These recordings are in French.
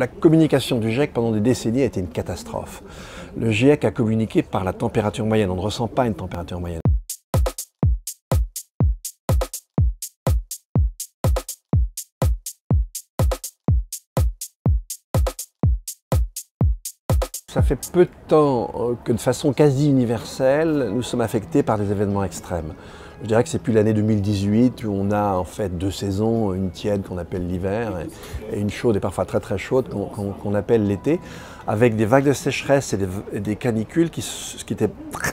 La communication du GIEC pendant des décennies a été une catastrophe. Le GIEC a communiqué par la température moyenne, on ne ressent pas une température moyenne. Ça fait peu de temps que de façon quasi universelle, nous sommes affectés par des événements extrêmes. Je dirais que c'est plus l'année 2018 où on a en fait deux saisons, une tiède qu'on appelle l'hiver et une chaude et parfois très très chaude qu'on appelle l'été, avec des vagues de sécheresse et des canicules ce qui était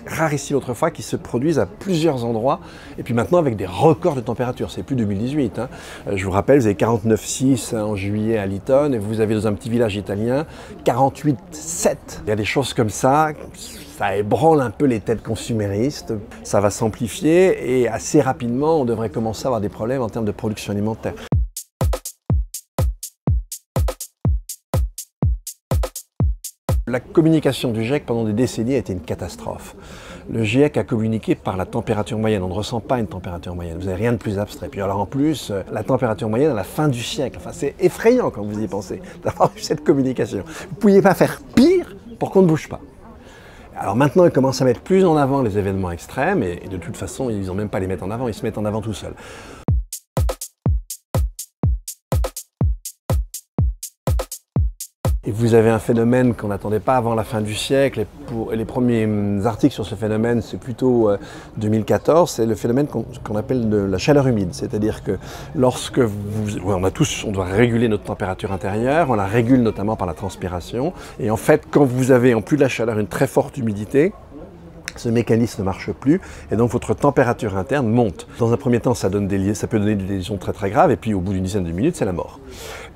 rarissime autrefois, qui se produisent à plusieurs endroits et puis maintenant avec des records de température. C'est plus 2018. Hein. Je vous rappelle, vous avez 49,6 en juillet à Lytton et vous avez dans un petit village italien 48,7. Il y a des choses comme ça ébranle un peu les têtes consuméristes, ça va s'amplifier et assez rapidement on devrait commencer à avoir des problèmes en termes de production alimentaire. La communication du GIEC pendant des décennies a été une catastrophe. Le GIEC a communiqué par la température moyenne, on ne ressent pas une température moyenne, vous n'avez rien de plus abstrait. Puis alors en plus, la température moyenne à la fin du siècle, enfin c'est effrayant quand vous y pensez d'avoir eu cette communication. Vous ne pouviez pas faire pire pour qu'on ne bouge pas. Alors maintenant, ils commencent à mettre plus en avant les événements extrêmes et de toute façon, ils n'ont même pas à les mettre en avant, ils se mettent en avant tout seuls. Et vous avez un phénomène qu'on n'attendait pas avant la fin du siècle, et les premiers articles sur ce phénomène, c'est plutôt 2014, c'est le phénomène qu'on appelle de la chaleur humide. C'est-à-dire que lorsque on doit réguler notre température intérieure, on la régule notamment par la transpiration, et en fait, quand vous avez en plus de la chaleur une très forte humidité, ce mécanisme ne marche plus et donc votre température interne monte. Dans un premier temps, ça peut donner des lésions très très graves et puis au bout d'une dizaine de minutes, c'est la mort.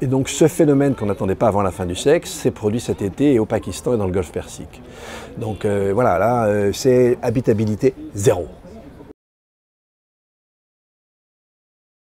Et donc ce phénomène qu'on n'attendait pas avant la fin du siècle s'est produit cet été au Pakistan et dans le Golfe Persique. Donc voilà, là c'est habitabilité zéro.